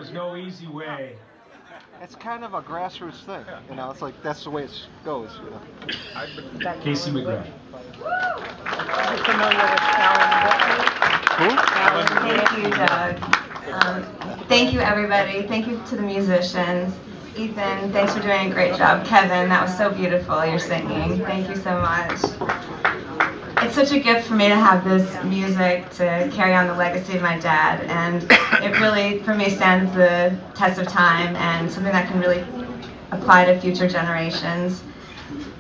There's no easy way. It's kind of a grassroots thing, you know. It's like that's the way it goes, you know. Casey McGrath. Are you familiar with Alan? Thank you, Doug. Thank you, everybody. Thank you to the musicians. Ethan, thanks for doing a great job. Kevin, that was so beautiful, your singing. Thank you so much. It's such a gift for me to have this music to carry on the legacy of my dad, and it really, for me, stands the test of time and something that can really apply to future generations.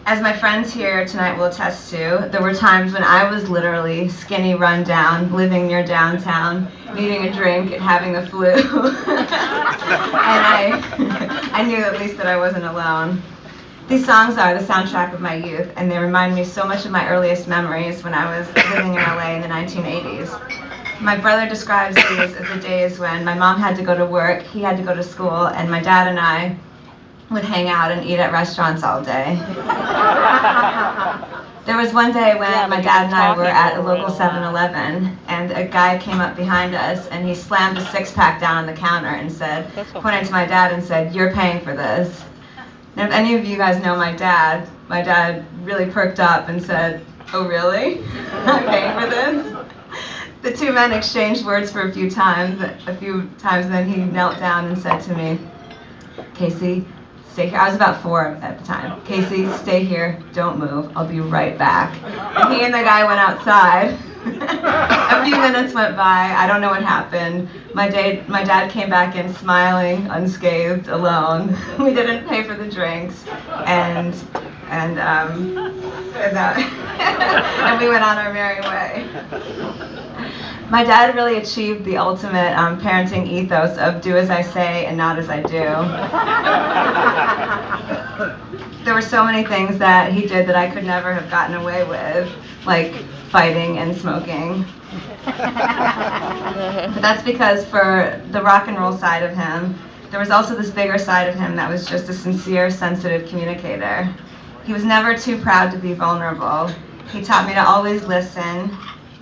As my friends here tonight will attest to, there were times when I was literally skinny, run down, living near downtown, needing a drink and having the flu. And I knew at least that I wasn't alone. These songs are the soundtrack of my youth, and they remind me so much of my earliest memories when I was living in LA in the 1980s. My brother describes these as the days when my mom had to go to work, he had to go to school, and my dad and I would hang out and eat at restaurants all day. There was one day when my dad and I were at a local 7-Eleven, and a guy came up behind us, and he slammed a six-pack down on the counter and said, pointed to my dad and said, "You're paying for this." Now, if any of you guys know my dad really perked up and said, "Oh, really? I'm paying for this?" The two men exchanged words for a few times, then he knelt down and said to me, "Casey, stay here." I was about 4 at the time. "Casey, stay here, don't move, I'll be right back." And he and the guy went outside. A few minutes went by, I don't know what happened. My dad came back in smiling, unscathed, alone. We didn't pay for the drinks, and we went on our merry way. My dad really achieved the ultimate parenting ethos of do as I say and not as I do. There were so many things that he did that I could never have gotten away with, like fighting and smoking. But that's because for the rock and roll side of him, there was also this bigger side of him that was just a sincere, sensitive communicator. He was never too proud to be vulnerable. He taught me to always listen,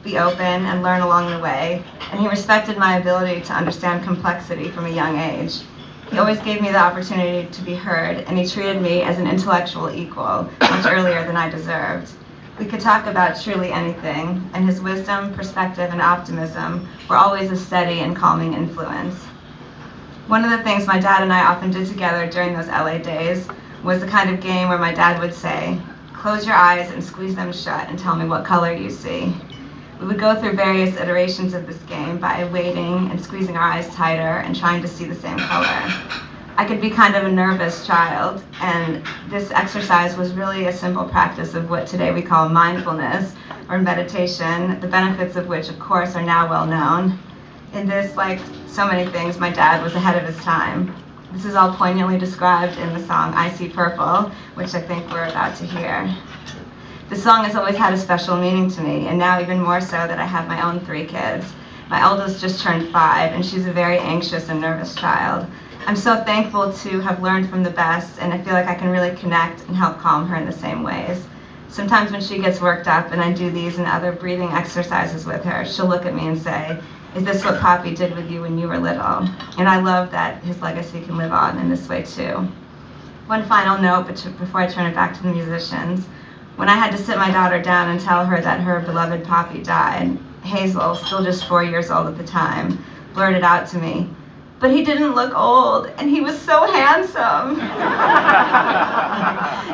be open, and learn along the way, and he respected my ability to understand complexity from a young age. He always gave me the opportunity to be heard, and he treated me as an intellectual equal much earlier than I deserved. We could talk about truly anything, and his wisdom, perspective, and optimism were always a steady and calming influence. One of the things my dad and I often did together during those LA days was the kind of game where my dad would say, "Close your eyes and squeeze them shut and tell me what color you see." We would go through various iterations of this game by waiting and squeezing our eyes tighter and trying to see the same color. I could be kind of a nervous child, and this exercise was really a simple practice of what today we call mindfulness or meditation, the benefits of which, of course, are now well known. In this, like so many things, my dad was ahead of his time. This is all poignantly described in the song "I See Purple," which I think we're about to hear. This song has always had a special meaning to me, and now even more so that I have my own 3 kids. My eldest just turned 5, and she's a very anxious and nervous child. I'm so thankful to have learned from the best, and I feel like I can really connect and help calm her in the same ways. Sometimes when she gets worked up and I do these and other breathing exercises with her, she'll look at me and say, "Is this what Poppy did with you when you were little?" And I love that his legacy can live on in this way too. One final note before I turn it back to the musicians. When I had to sit my daughter down and tell her that her beloved Poppy died, Hazel, still just 4 years old at the time, blurted out to me, "But he didn't look old, and he was so handsome."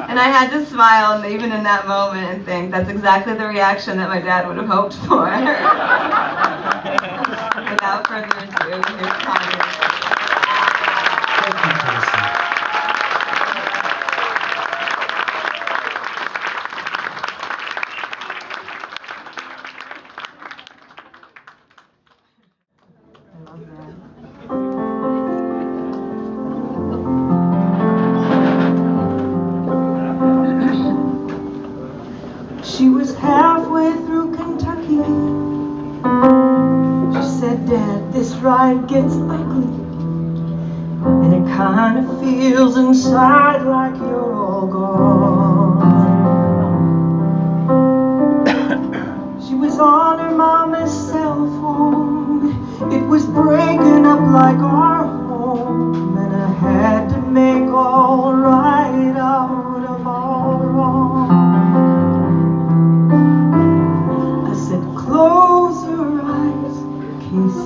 And I had to smile even in that moment and think that's exactly the reaction that my dad would have hoped for. Without further ado, here's Connie. Thank you, Casey. She was halfway through Kentucky. She said, "Dad, this ride gets ugly, and it kind of feels inside like you're all gone." She was on her mama's cell phone. It was breaking up like our home.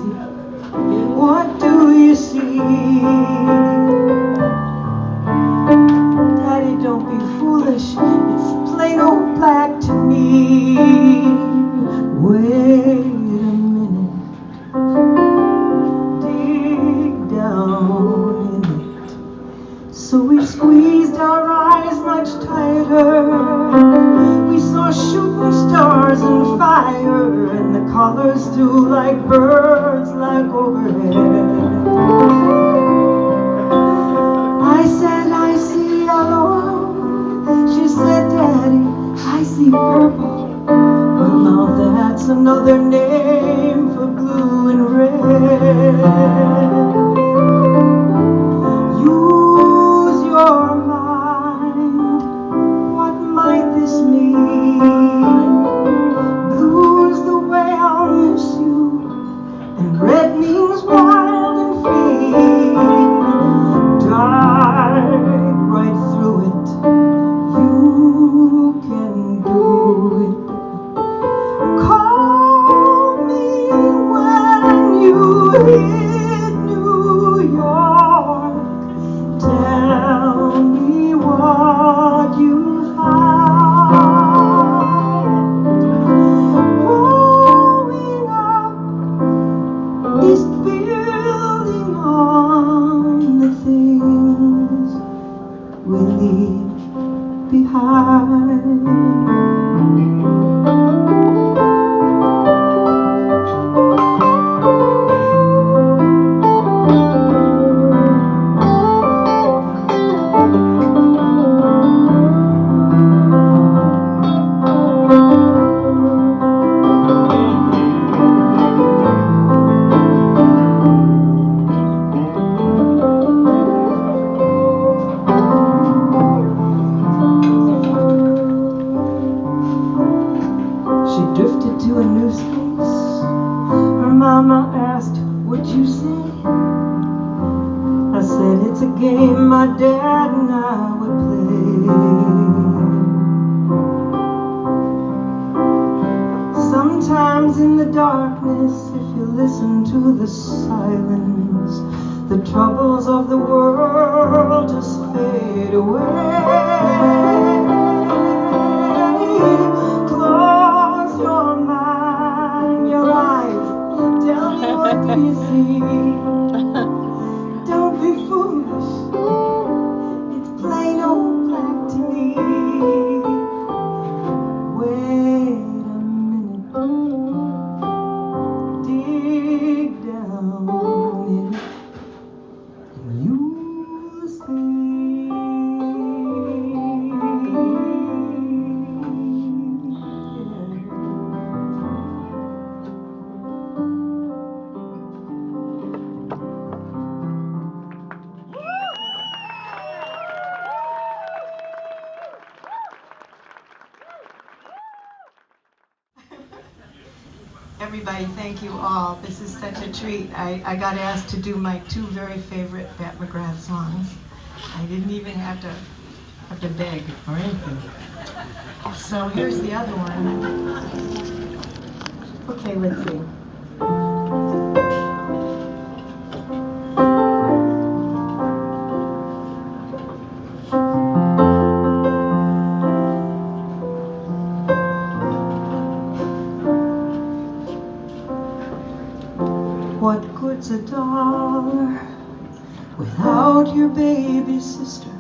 see? What do you see? Daddy, don't be foolish. It's plain old black to me. Wait a minute. Dig down in it. So we squeezed our eyes much tighter. We saw shooting stars and fire, and the colors flew like birds, like overhead. I said, I see yellow. She said, Daddy, I see purple. Well, now that's another name for blue and red. Use your mind. What might this mean? Blue's the way I'll miss you, and red means wild and free. Dive right through it. You can do it. Call me when you hit New York. Tell me what you find. Growing up is building on the things we leave behind. To a new space. Her mama asked, what'd you say? I said, it's a game my dad and I would play. Sometimes in the darkness, if you listen to the silence, the troubles of the world just fade away. Close your mind, your life. Tell me, what do you see? Don't be foolish. It's plain old black to me. Wait a minute. Dig down in it, and you'll see. Everybody, thank you all. This is such a treat. I got asked to do my two very favorite Bat McGrath songs. I didn't even have to beg or anything. So here's the other one. Okay, let's see. What good's a dollar without your baby sister?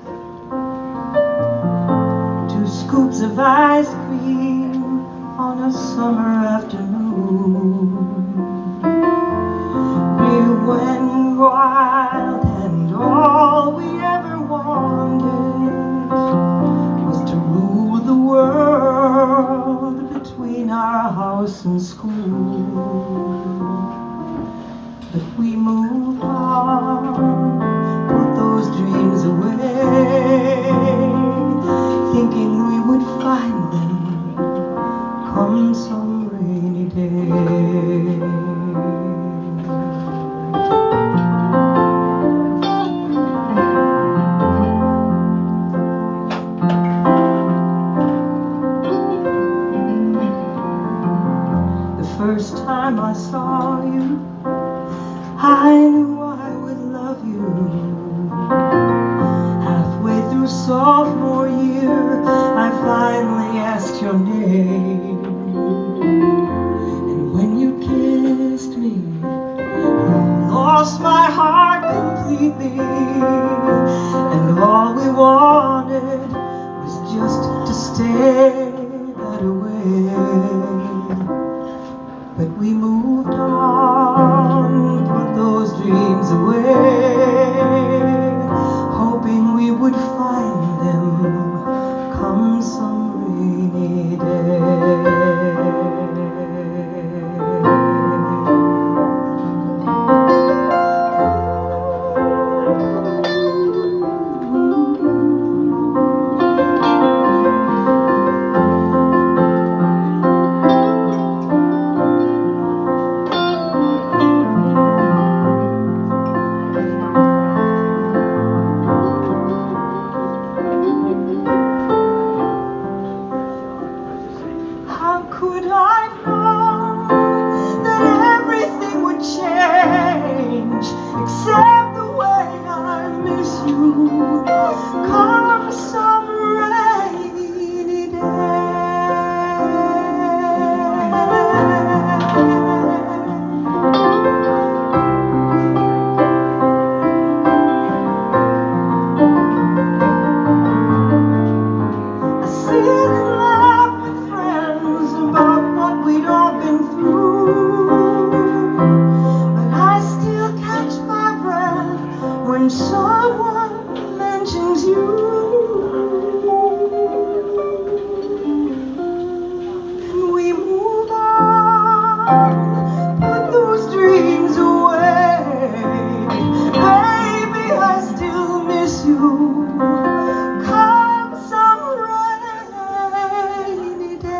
2 scoops of ice cream on a summer afternoon. We went wild and all we ever wanted was to rule the world between our house and school. But we moved on, put those dreams away, thinking we would find them come some rainy day. The first time I saw you, I knew I would love you. Halfway through sophomore year, I finally asked your name. And when you kissed me, you lost my heart completely. And all we wanted was just to stay that way. But we moved on, put those dreams away, hoping we would find them come some rainy day. How could I know that everything would change, except the way I miss you come some rainy day? I sit and laugh with friends about what we'd all been through, but I still catch my breath when someone mentions you. And we move on, put those dreams away. Baby, I still miss you. Come some rainy day.